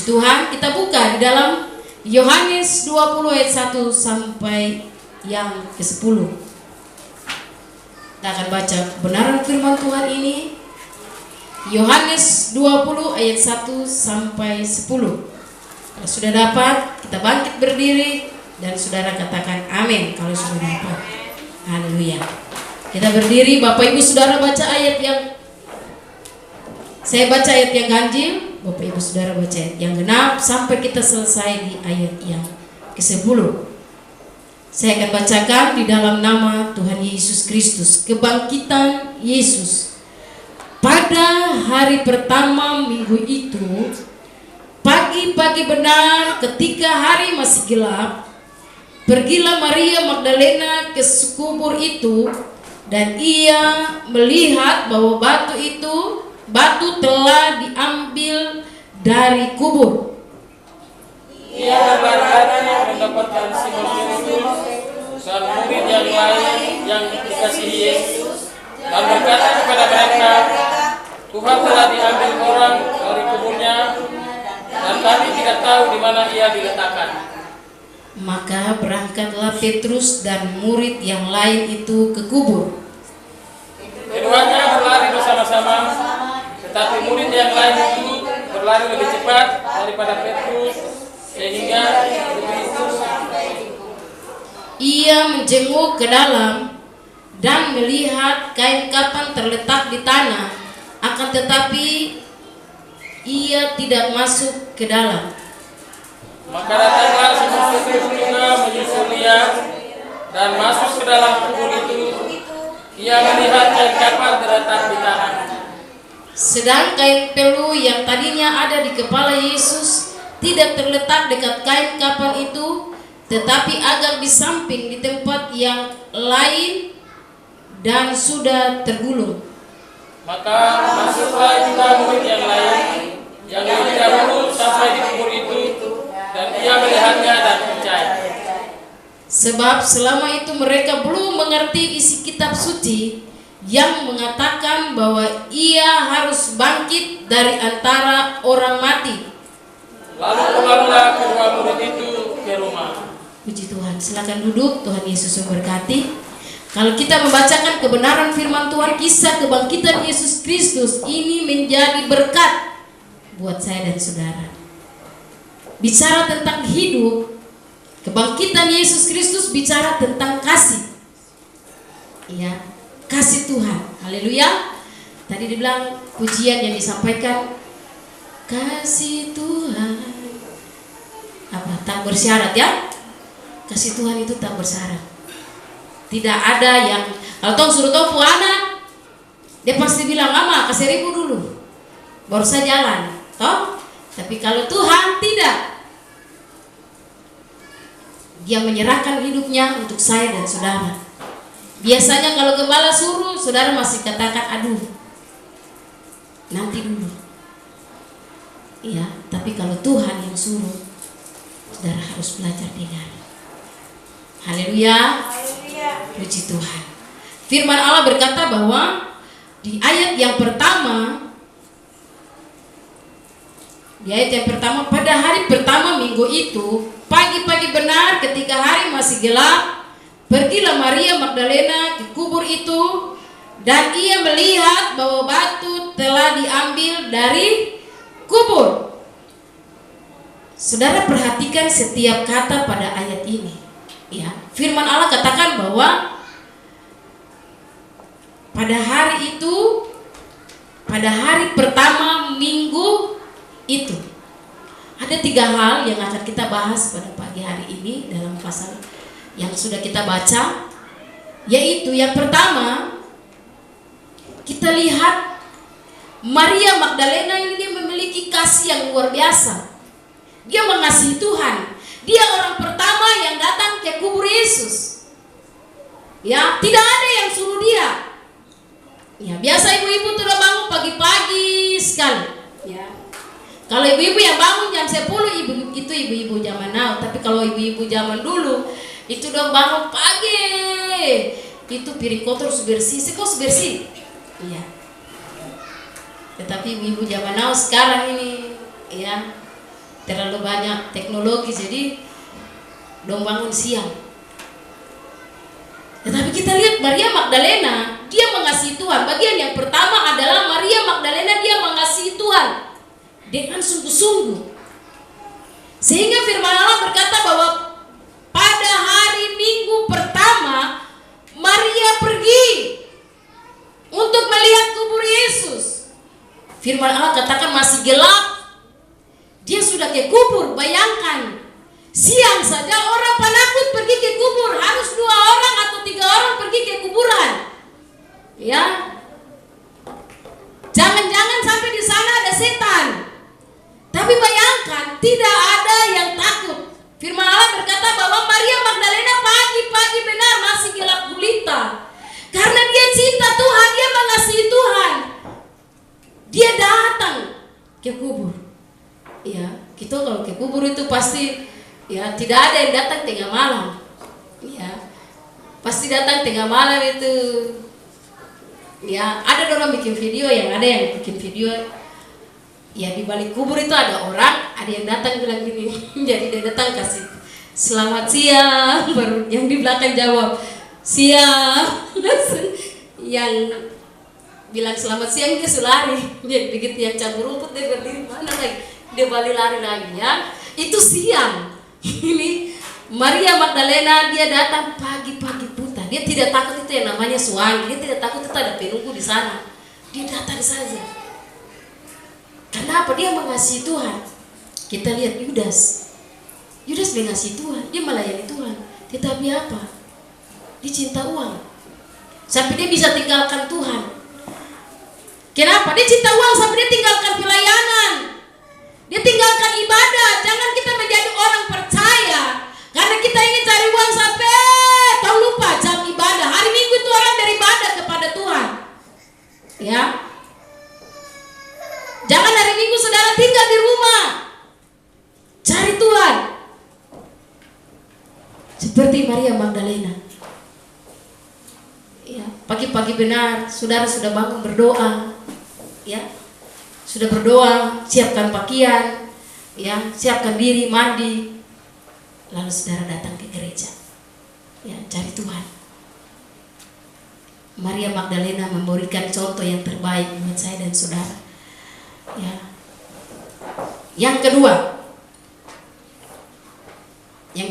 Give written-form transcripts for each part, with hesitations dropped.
Puji Tuhan, kita buka di dalam Yohanes 20 ayat 1 sampai yang ke-10. Kita akan baca kebenaran firman Tuhan ini. Yohanes 20 ayat 1 sampai 10. Kalau sudah dapat, kita bangkit berdiri dan saudara katakan amin kalau sudah dapat. Haleluya. Kita berdiri, Bapak Ibu Saudara baca ayat yang saya baca ayat yang ganjil, Bapak Ibu Saudara baca ayat yang genap sampai kita selesai di ayat yang ke-10. Saya akan bacakan di dalam nama Tuhan Yesus Kristus. Kebangkitan Yesus. Pada hari pertama minggu itu, pagi-pagi benar ketika hari masih gelap, pergilah Maria Magdalena ke kubur itu, dan ia melihat bahwa batu telah diambil dari kubur. Ia berkata mendapatkan Simon Petrus dan murid yang lain yang dikasihi Yesus, dan berkata kepada mereka, Tuhan telah diambil orang dari kuburnya, dan kami tidak tahu di mana ia diletakkan. Maka berangkatlah Petrus dan murid yang lain itu ke kubur. Keduanya berlari bersama-sama, tetapi murid yang lain itu berlari lebih cepat daripada Petrus, sehingga ia menjenguk ke dalam dan melihat kain kapan terletak di tanah, akan tetapi ia tidak masuk ke dalam. Maka datanglah Simon Petrus juga menyusul dia dan masuk ke dalam kubur itu. Ia melihat kain kapan terletak di tanah. Sedang kain pelu yang tadinya ada di kepala Yesus tidak terletak dekat kain kapan itu, tetapi agak di samping di tempat yang lain dan sudah tergulung. Maka masuklah juga murid yang lain yang lebih dahulu sampai di kubur itu, dan ia melihatnya dan percaya. Sebab selama itu mereka belum mengerti isi kitab suci yang mengatakan bahwa ia harus bangkit dari antara orang mati. Lalu pulanglah kedua murid itu ke rumah. Puji Tuhan, silakan duduk. Tuhan Yesus memberkati. Kalau kita membacakan kebenaran firman Tuhan, kisah kebangkitan Yesus Kristus ini menjadi berkat buat saya dan saudara. Bicara tentang hidup, kebangkitan Yesus Kristus bicara tentang kasih. Ya, kasih Tuhan. Haleluya. Tadi dibilang pujian yang disampaikan, kasih Tuhan tak bersyarat ya. Kasih Tuhan itu tak bersyarat. Tidak ada yang kalau tong suruh tong anak, dia pasti bilang, "Mama, kasih 1.000 dulu." Baru saya jalan, toh? Tapi kalau Tuhan tidak. Dia menyerahkan hidupnya untuk saya dan saudara. Biasanya kalau gembala suruh, saudara masih katakan, "Aduh, nanti dulu." Iya, tapi kalau Tuhan yang suruh, saudara harus belajar dengar. Haleluya. Puji Tuhan. Firman Allah berkata bahwa di ayat yang pertama, pada hari pertama minggu itu, pagi-pagi benar ketika hari masih gelap, pergilah Maria Magdalena ke kubur itu, dan ia melihat bahwa batu telah diambil dari kubur. Saudara perhatikan setiap kata pada ayat ini. Ya, firman Allah katakan bahwa pada hari itu, pada hari pertama minggu itu, ada 3 hal yang akan kita bahas pada pagi hari ini dalam pasal yang sudah kita baca, yaitu yang pertama, kita lihat Maria Magdalena ini dia memiliki kasih yang luar biasa. Dia mengasihi Tuhan. Dia orang pertama yang datang ke kubur Yesus. Ya, tidak ada yang suruh dia. Ya, biasa ibu-ibu sudah bangun pagi-pagi sekali. Ya. Kalau ibu-ibu yang bangun jam 10, itu ibu-ibu zaman now. Tapi kalau ibu-ibu zaman dulu, itu udah bangun pagi. Itu piring kotor harus bersih. Kok bersih? Iya. Tetapi ibu-ibu zaman now sekarang ini, ya, terlalu banyak teknologi, jadi dong bangun siang. Tetapi kita lihat Maria Magdalena, dia mengasihi Tuhan. Bagian yang pertama adalah Maria Magdalena, dia mengasihi Tuhan dengan sungguh-sungguh. Sehingga firman Allah berkata bahwa pada hari Minggu pertama Maria pergi untuk melihat kubur Yesus. Firman Allah katakan masih gelap, dia sudah ke kubur. Bayangkan, siang saja orang penakut pergi ke kubur, harus 2 orang atau 3 orang pergi ke kuburan. Ya, jangan-jangan sampai di sana ada setan. Tapi bayangkan, tidak ada yang takut. Firman Allah berkata bahwa Maria Magdalena pagi-pagi benar masih gelap gulita, karena dia cinta Tuhan, dia mengasihi Tuhan. Dia datang ke kubur. Ya, kita kalau ke kubur itu pasti ya tidak ada yang datang tengah malam. Ya, pasti datang tengah malam itu. Ya, ada orang bikin video, yang ada yang bikin video. Ya, di balik kubur itu ada orang, ada yang datang bilang gini. Jadi dia datang kasih selamat siang, baru yang di belakang jawab siang. Yang bilang selamat siang dia lari. Jadi begitu yang cabur rumput dia berdiri mana lagi, dia balik lari lagi. Ya, itu siang. Ini Maria Magdalena, dia datang pagi-pagi buta. Dia tidak takut itu yang namanya suami, dia tidak takut itu ada penunggu di sana. Dia datang saja. Kenapa? Dia mengasihi Tuhan. Kita lihat Yudas. Yudas mengasihi Tuhan, dia melayani Tuhan. Tetapi apa? Dia cinta uang. Sampai dia bisa tinggalkan Tuhan. Kenapa? Dia cinta uang sampai dia tinggalkan pelayanan. Dia tinggalkan ibadah. Jangan kita menjadi orang percaya karena kita ingin cari uang sampai tahu lupa jam ibadah. Hari Minggu itu orang beribadah kepada Tuhan. Ya. Jangan hari Minggu saudara tinggal di rumah, cari Tuhan. Seperti Maria Magdalena. Ya, pagi-pagi benar, saudara sudah bangun berdoa. Ya, sudah berdoa, siapkan pakaian, ya, siapkan diri, mandi. Lalu saudara datang ke gereja. Ya, cari Tuhan. Maria Magdalena memberikan contoh yang terbaik buat saya dan saudara. Ya. Yang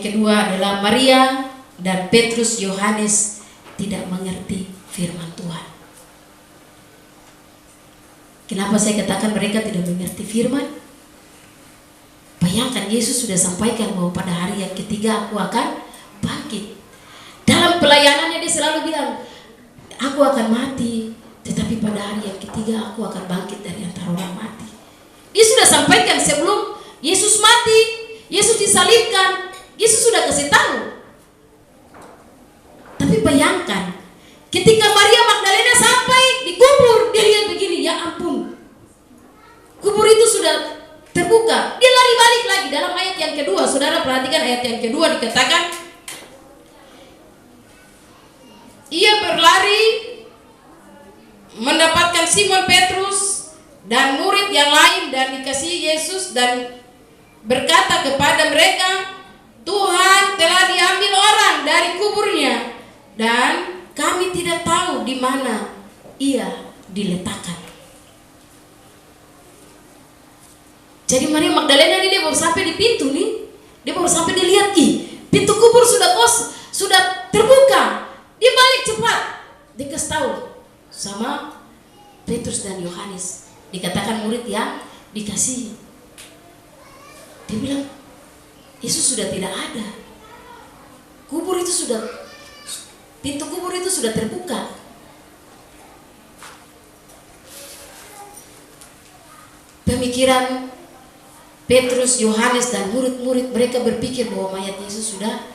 kedua adalah Maria dan Petrus Yohanes tidak mengerti firman Tuhan. Kenapa saya katakan mereka tidak mengerti firman? Bayangkan, Yesus sudah sampaikan bahwa pada hari yang ketiga aku akan bangkit. Dalam pelayanannya dia selalu bilang, aku akan mati, tetapi pada hari yang ketiga aku akan bangkit dari antara orang mati. Dia sudah sampaikan sebelum Yesus mati, Yesus disalibkan, Yesus sudah kasih tahu. Tapi bayangkan, ketika Maria Magdalena sampai di kubur, dia lihat begini, ya ampun, kubur itu sudah terbuka. Dia lari balik lagi. Dalam ayat yang kedua, saudara perhatikan ayat yang kedua, dikatakan ia berlari mendapatkan Simon Petrus dan murid yang lain dan dikasihi Yesus, dan berkata kepada mereka, Tuhan telah diambil orang dari kuburnya dan kami tidak tahu di mana ia diletakkan. Jadi Maria Magdalena ini dia baru sampai di pintu nih, dia baru sampai, dia lihat, pintu kubur sudah terbuka. Dia balik cepat, dia kasih tahu sama Petrus dan Yohanes, dikatakan murid yang dikasihi. Dia bilang, Yesus sudah tidak ada. Kubur itu sudah, pintu kubur itu sudah terbuka. Pemikiran Petrus, Yohanes dan murid-murid, mereka berpikir bahwa mayat Yesus sudah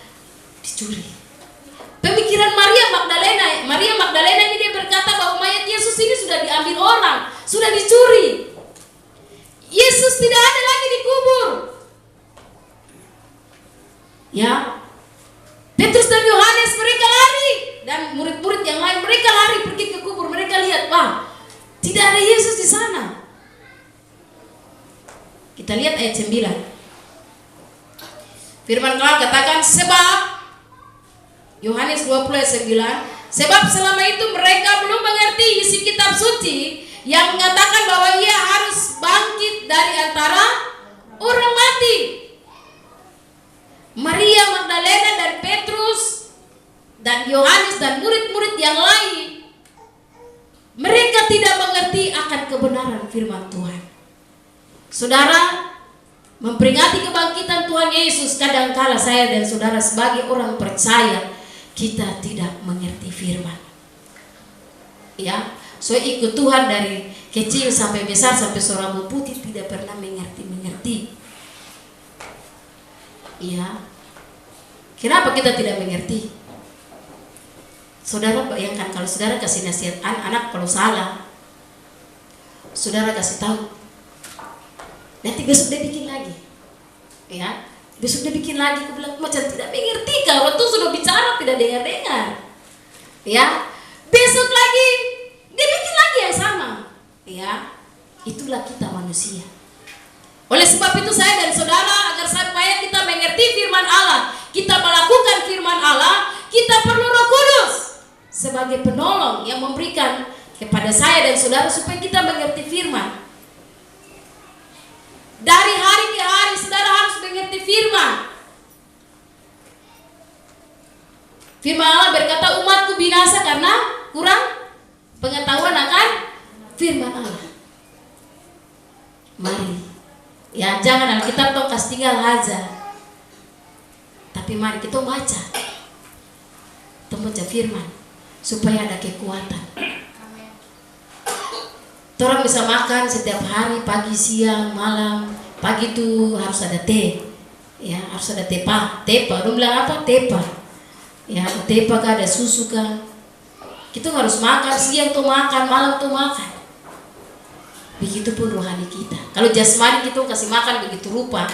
dicuri. Pemikiran Maria Magdalena ini dia berkata bahwa mayat Yesus ini sudah diambil orang, sudah dicuri. Yesus tidak ada lagi di kubur. Ya, Petrus dan Yohanes mereka lari, dan murid-murid yang lain mereka lari pergi ke kubur. Mereka lihat, wah, tidak ada Yesus di sana. Kita lihat ayat 9. Firman Tuhan katakan, sebab Yohanes 20 ayat 9, sebab selama itu mereka belum mengerti isi kitab suci yang mengatakan bahwa ia harus bangkit dari antara orang mati. Maria Magdalena dan Petrus dan Yohanes dan murid-murid yang lain, mereka tidak mengerti akan kebenaran firman Tuhan. Saudara, memperingati kebangkitan Tuhan Yesus, kadangkala saya dan saudara sebagai orang percaya kita tidak mengerti firman. Ya, so ikut Tuhan dari kecil sampai besar sampai seorang putih tidak pernah mengerti. Ya, kenapa kita tidak mengerti? Saudara bayangkan kalau saudara kasih nasihat anak kalau salah, saudara kasih tahu, nanti besok dia bikin lagi, ya, besok dia bikin lagi. Aku bilang macam tidak mengerti, kalau tuh sudah bicara tidak dengar, ya, besok lagi dia bikin lagi yang sama, ya, itulah kita manusia. Oleh sebab itu saya dan saudara, agar supaya kita mengerti firman Allah, kita melakukan firman Allah, kita perlu Roh Kudus sebagai penolong yang memberikan kepada saya dan saudara supaya kita mengerti firman. Dari hari ke hari saudara harus mengerti firman. Firman Allah berkata, umatku binasa karena kurang pengetahuan akan firman Allah. Mari, ya, jangan Alkitab toh kas tinggal aja, tapi mari kita baca, firman supaya ada kekuatan. Orang bisa makan setiap hari, pagi, siang, malam. Pagi itu harus ada teh, ya, harus ada tepa. Orang bilang apa? Tepa. Ya, tepa kah, ada susu kah? Kita harus makan, siang tuh makan, malam tuh makan. Begitupun rohani kita. Kalau jasmani kita kasih makan begitu rupa,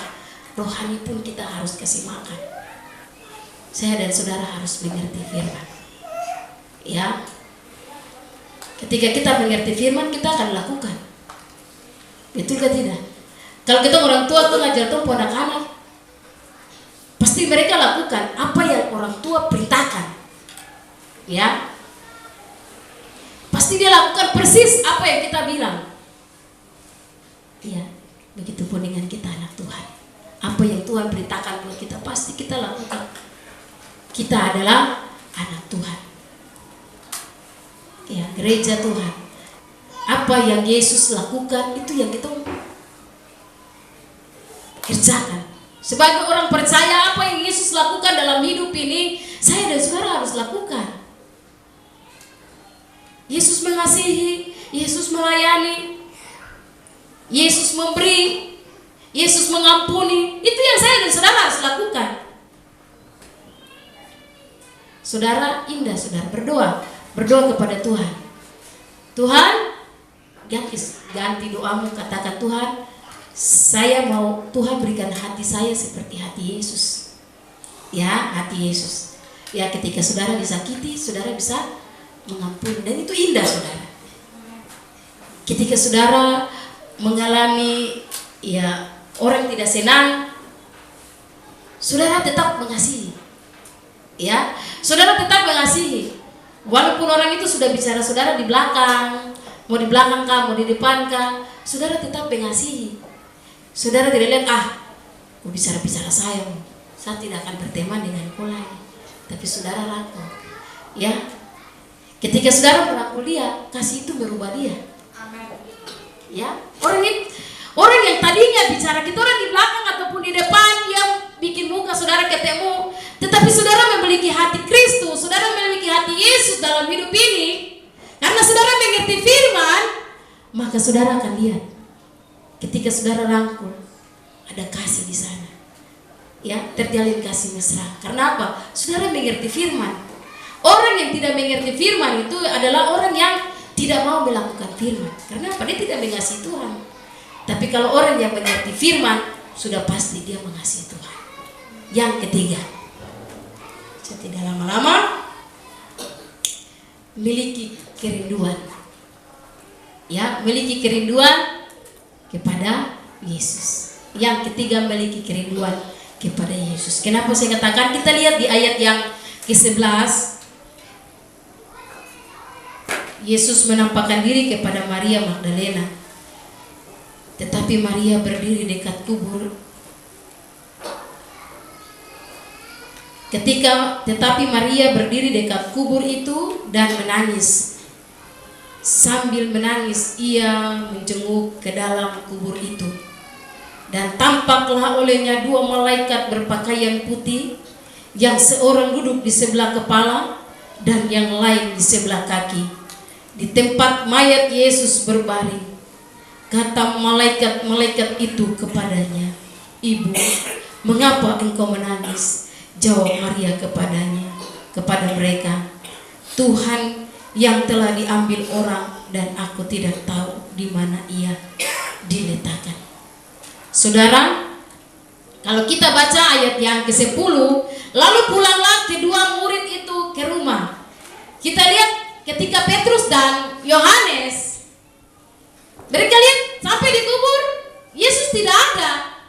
rohani pun kita harus kasih makan. Saya dan saudara harus mengerti firman. Ya, ketika kita mengerti firman, kita akan lakukan. Betul kan tidak? Kalau kita orang tua tuh ngajar tuh anak-anak, pasti mereka lakukan apa yang orang tua perintahkan. Ya, pasti dia lakukan persis apa yang kita bilang. Ya, begitupun dengan kita anak Tuhan. Apa yang Tuhan perintahkan buat kita, pasti kita lakukan. Kita adalah anak Tuhan. Ya, gereja Tuhan. Apa yang Yesus lakukan itu yang kita kerjakan. Sebagai orang percaya, apa yang Yesus lakukan dalam hidup ini, saya dan saudara harus lakukan. Yesus mengasihi, Yesus melayani, Yesus memberi, Yesus mengampuni. Itu yang saya dan saudara harus lakukan. Saudara, indah saudara berdoa kepada Tuhan. Tuhan, ganti doamu, katakan Tuhan, saya mau Tuhan berikan hati saya seperti hati Yesus. Ya, hati Yesus. Ya, ketika saudara disakiti, saudara bisa mengampuni, dan itu indah saudara. Ketika saudara mengalami ya orang tidak senang, saudara tetap mengasihi. Ya, saudara tetap mengasihi. Walaupun orang itu sudah bicara saudara di belakang, mau di belakang kah, mau di depan kah, saudara tetap mengasihi. Saudara tidak lihat, aku bicara saya tidak akan berteman dengan kau lagi. Tapi saudara rangkul. Ya, ketika saudara merangkul dia, kasih itu merubah dia. Ya, orang yang tadinya bicara kita orang di belakang ataupun di depan, yang bikin muka saudara ketemu, tetapi saudara memiliki hati Kristus, saudara memiliki hati Yesus dalam hidup ini, karena saudara mengerti firman, maka saudara akan lihat ketika saudara rangkul ada kasih di sana. Ya, terjalin kasih mesra. Karena apa? Saudara mengerti firman. Orang yang tidak mengerti firman itu adalah orang yang tidak mau melakukan firman. Karena apa? Dia tidak mengasihi Tuhan. Tapi kalau orang yang mengerti firman, sudah pasti dia mengasihi Tuhan. Yang ketiga, saya tidak lama-lama, miliki kerinduan. Ya, miliki kerinduan kepada Yesus. Yang ketiga, miliki kerinduan kepada Yesus. Kenapa saya katakan? Kita lihat di ayat yang ke-11. Yesus menampakkan diri kepada Maria Magdalena. Tetapi Maria berdiri dekat kubur. Tetapi Maria berdiri dekat kubur itu dan menangis. Sambil menangis ia menjenguk ke dalam kubur itu. Dan tampaklah olehnya dua malaikat berpakaian putih, yang seorang duduk di sebelah kepala dan yang lain di sebelah kaki, di tempat mayat Yesus berbaring. Kata malaikat-malaikat itu kepadanya, "Ibu, mengapa engkau menangis?" Jawab Maria kepada mereka, "Tuhan yang telah diambil orang dan aku tidak tahu di mana ia diletakkan." Saudara, kalau kita baca ayat yang ke-10, lalu pulanglah kedua murid itu ke rumah. Kita lihat ketika Petrus dan Yohanes, mereka lihat sampai di kubur, Yesus tidak ada.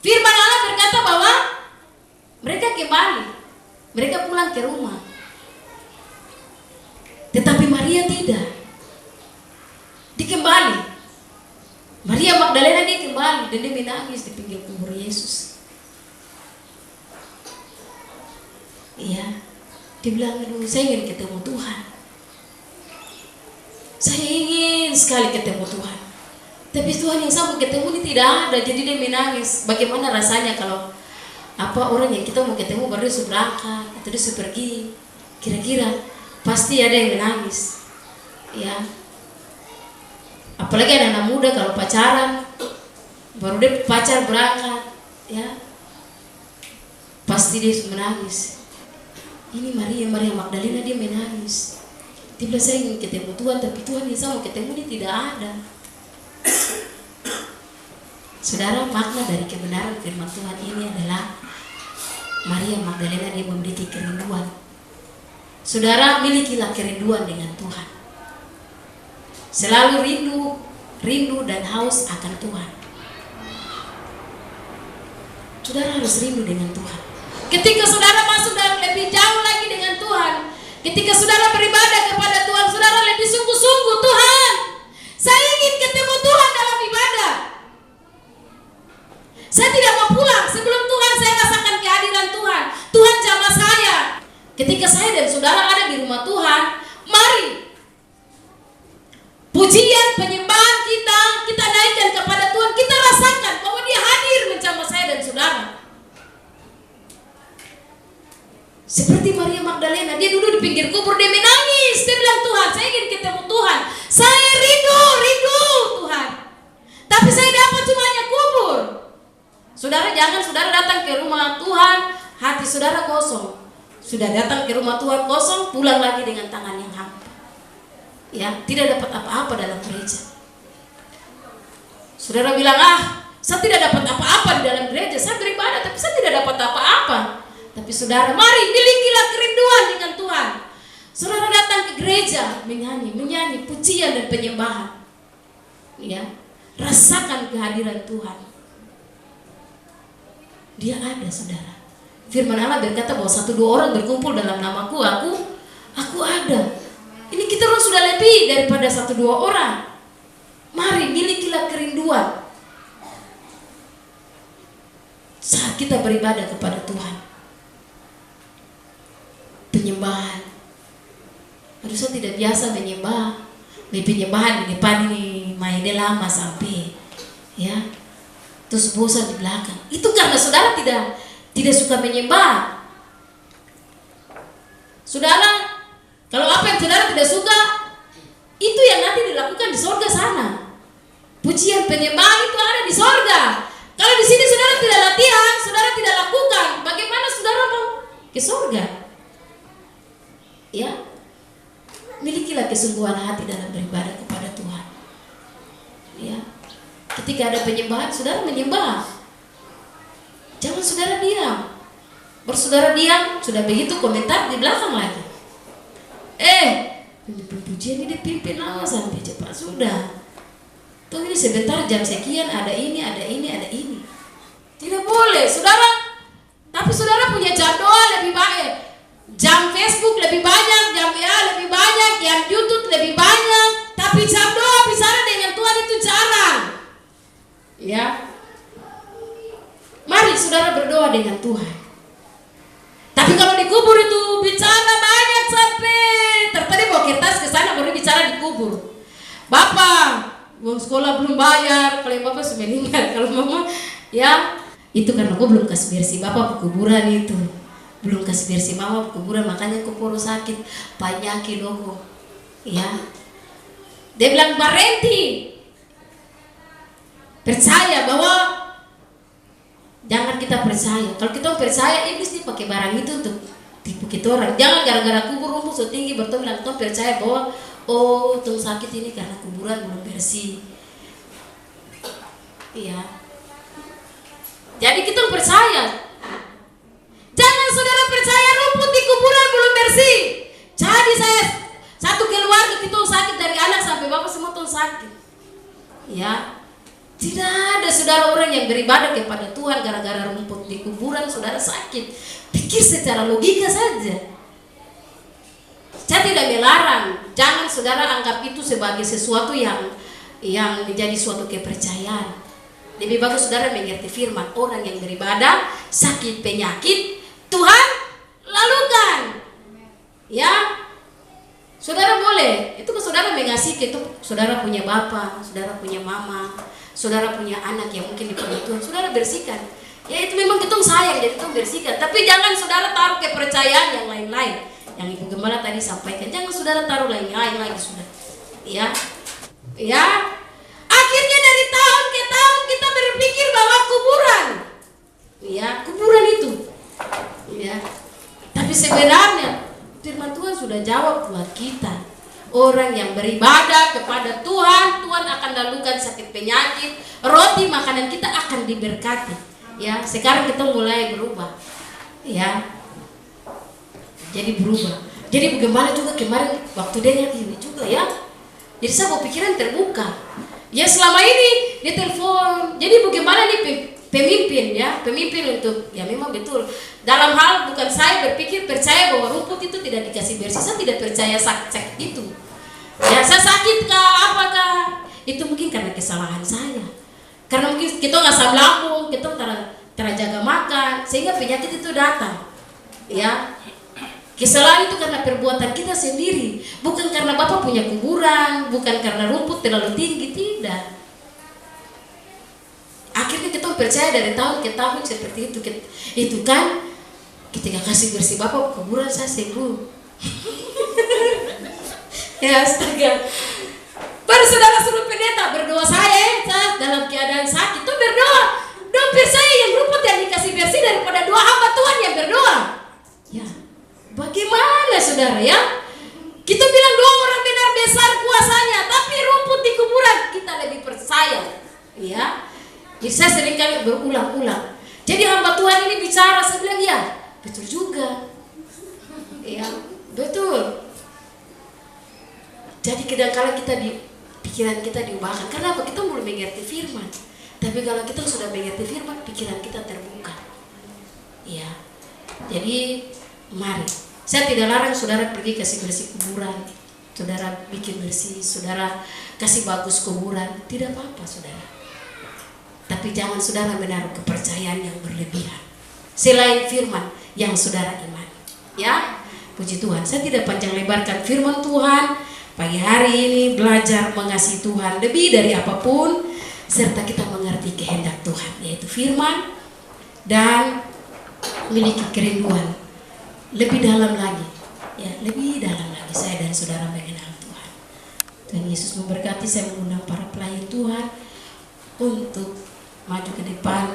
Firman Allah berkata bahwa mereka kembali, mereka pulang ke rumah. Tetapi Maria tidak. Dia kembali. Maria Magdalena dia kembali dan dia menangis di pinggir kubur Yesus. Iya, dia bilang, "Aduh, saya ingin ketemu Tuhan. Saya ingin sekali ketemu Tuhan. Tapi Tuhan yang saya mau ketemu ini tidak ada." Jadi dia menangis. Bagaimana rasanya kalau orang yang kita mau ketemu baru dia berangkat atau dia pergi, kira-kira pasti ada yang menangis, ya. Apalagi anak-anak muda kalau pacaran, baru dia pacar berangkat, ya, pasti dia menangis. Ini Maria Magdalena dia menangis. Dia bilang, "Saya ingin ketemu Tuhan, tapi Tuhan yang saya mau ketemu ini tidak ada." Saudara, makna dari kebenaran firman Tuhan ini adalah Maria Magdalena dia memiliki kerinduan. Saudara, milikilah kerinduan dengan Tuhan. Selalu rindu dan haus akan Tuhan. Saudara harus rindu dengan Tuhan. Ketika saudara masuk dalam lebih jauh lagi dengan Tuhan, ketika saudara beribadah kepada Tuhan, saudara lebih sungguh-sungguh, "Tuhan, saya ingin ketemu Tuhan dalam ibadah. Saya tidak mau pulang sebelum Tuhan saya rasakan kehadiran Tuhan. Tuhan jamah saya." Ketika saya dan saudara ada di rumah Tuhan, mari pujian, penyembahan kita naikkan kepada Tuhan. Kita rasakan bahwa Dia hadir menjamah saya dan saudara. Seperti Maria Magdalena, dia duduk di pinggir kubur, dia menangis. Dia bilang, "Tuhan, saya ingin ketemu Tuhan. Saya rindu Tuhan. Tapi saya dapat cuma hanya kubur." Saudara, jangan saudara datang ke rumah Tuhan, hati saudara kosong. Sudah datang ke rumah Tuhan kosong, pulang lagi dengan tangan yang hampa. Ya, tidak dapat apa-apa dalam gereja. Saudara bilang, "Saya tidak dapat apa-apa di dalam gereja. Saya beribadah, tapi saya tidak dapat apa-apa." Tapi saudara, mari milikilah kerinduan dengan Tuhan. Saudara datang ke gereja, menyanyi pujian dan penyembahan. Ya, rasakan kehadiran Tuhan. Dia ada, saudara. Firman Allah berkata bahwa 1-2 orang berkumpul dalam namaku, aku ada. Ini kita orang sudah lebih daripada 1-2 orang. Mari milikilah kerinduan saat kita beribadah kepada Tuhan. Penyembahan. Aduh, saya tidak biasa menyembah. Penyembahan di depan ini mainnya lama sampai, ya, terus bosan di belakang. Itu karena saudara tidak suka menyembah. Saudara, kalau apa yang saudara tidak suka, itu yang nanti dilakukan di sorga sana. Pujian penyembahan itu ada di sorga. Kalau di sini saudara tidak latihan, saudara tidak lakukan, bagaimana saudara mau ke sorga? Ya, milikilah kesungguhan hati dalam beribadah kepada Tuhan. Ya, ketika ada penyembahan, saudara menyembah. Jangan saudara diam. Bersaudara diam, sudah begitu komentar di belakang lagi. Pujian ini dipimpin lama sampai cepat sudah. Tuh ini sebentar jam sekian ada ini. Tidak boleh, saudara. Tapi saudara punya jam doa lebih banyak, jam Facebook lebih banyak, jam WA lebih banyak, jam YouTube lebih banyak. Tapi jam doa bicara dengan Tuhan itu jarang. Ya. Mari saudara berdoa dengan Tuhan. Tapi kalau di kubur itu bicara banyak sampai tertadi bawa kertas ke sana baru bicara di kubur. Bapak, uang sekolah belum bayar, kalau bapak sudah meninggal, kalau mama ya itu karena aku belum kasih bersih bapak kuburan itu, belum kasih bersih mama kuburan, makanya aku perlu sakit penyakit logo, ya. Dia bilang Barenti, percaya bahwa jangan kita percaya. Kalau kita percaya, iblis dia pakai barang itu untuk tipu kita orang. Jangan gara-gara kubur rumput so tinggi bertemu bilang kita percaya bahwa oh, tuh sakit ini karena kuburan belum bersih. Iya. Jadi kita percaya. Jangan saudara percaya rumput di kuburan belum bersih. Jadi saya satu keluarga kita sakit dari anak sampai bapak semua tuh sakit. Ya. Tidak ada saudara orang yang beribadah kepada Tuhan gara-gara rumput di kuburan saudara sakit. Pikir secara logika saja. Saya tidak melarang, jangan saudara anggap itu sebagai sesuatu yang menjadi suatu kepercayaan. Lebih bagus saudara mengerti firman, orang yang beribadah sakit penyakit Tuhan lalukan. Ya, saudara boleh. Itu ke saudara mengasihi, itu saudara punya bapak, saudara punya mama, saudara punya anak yang mungkin dipenuhi Tuhan, saudara bersihkan. Ya itu memang kita sayang, jadi kita bersihkan. Tapi jangan saudara taruh kepercayaan yang lain-lain. Yang Ibu Gembala tadi sampaikan, jangan saudara taruh lain lagi sudah. Ya. Ya. Akhirnya dari tahun ke tahun kita berpikir bahwa kuburan. Ya, kuburan itu. Ya. Tapi sebenarnya firman Tuhan sudah jawab buat kita. Orang yang beribadah kepada Tuhan, Tuhan akan lalukan sakit penyakit, roti makanan kita akan diberkati. Ya, sekarang kita mulai berubah. Ya. Jadi berubah. Jadi bagaimana juga kemarin waktu dia ini juga ya. Jadi saya pikiran terbuka. Ya selama ini dia telepon. Jadi bagaimana nih pemimpin ya, pemimpin untuk ya memang betul. Dalam hal bukan saya berpikir percaya bahwa rumput itu tidak dikasih bersih. Saya tidak percaya sakit itu. Ya saya sakit kah apakah? Itu mungkin karena kesalahan saya. Karena mungkin kita nggak asam lambung, kita terjaga makan sehingga penyakit itu datang. Ya. Kesalahan itu karena perbuatan kita sendiri, bukan karena Bapak punya kuburan, bukan karena rumput terlalu tinggi, tidak. Akhirnya kita percaya dari tahun ke tahun seperti itu. Itu kan ketika kasih bersih Bapak kuburan saya sembuh. Ya astaga. Baru saudara suruh pendeta berdoa saya dalam keadaan sakit tuh berdoa. Dong percaya yang rumput yang dikasih bersih daripada doa hamba Tuhan yang berdoa. Ya. Bagaimana saudara ya? Kita bilang doa orang benar besar kuasanya, tapi rumput di kuburan kita lebih percaya. Ya, jadi saya seringkali berulang-ulang. Jadi hamba Tuhan ini bicara, saya bilang ya betul juga. Ya betul. Jadi kadang-kala kita pikiran kita diubahkan. Kenapa? Kita belum mengerti firman. Tapi kalau kita sudah mengerti firman, pikiran kita terbuka. Ya, jadi mari. Saya tidak larang saudara pergi kasih bersih kuburan, saudara bikin bersih, saudara kasih bagus kuburan, tidak apa-apa saudara. Tapi jangan saudara menaruh kepercayaan yang berlebihan selain firman yang saudara iman. Ya, puji Tuhan. Saya tidak panjang lebarkan firman Tuhan. Pagi hari ini belajar mengasihi Tuhan lebih dari apapun, serta kita mengerti kehendak Tuhan, yaitu firman dan memiliki kerinduan lebih dalam lagi, ya lebih dalam lagi saya dan saudara mengenal Tuhan. Tuhan Yesus memberkati. Saya mengundang para pelayan Tuhan untuk maju ke depan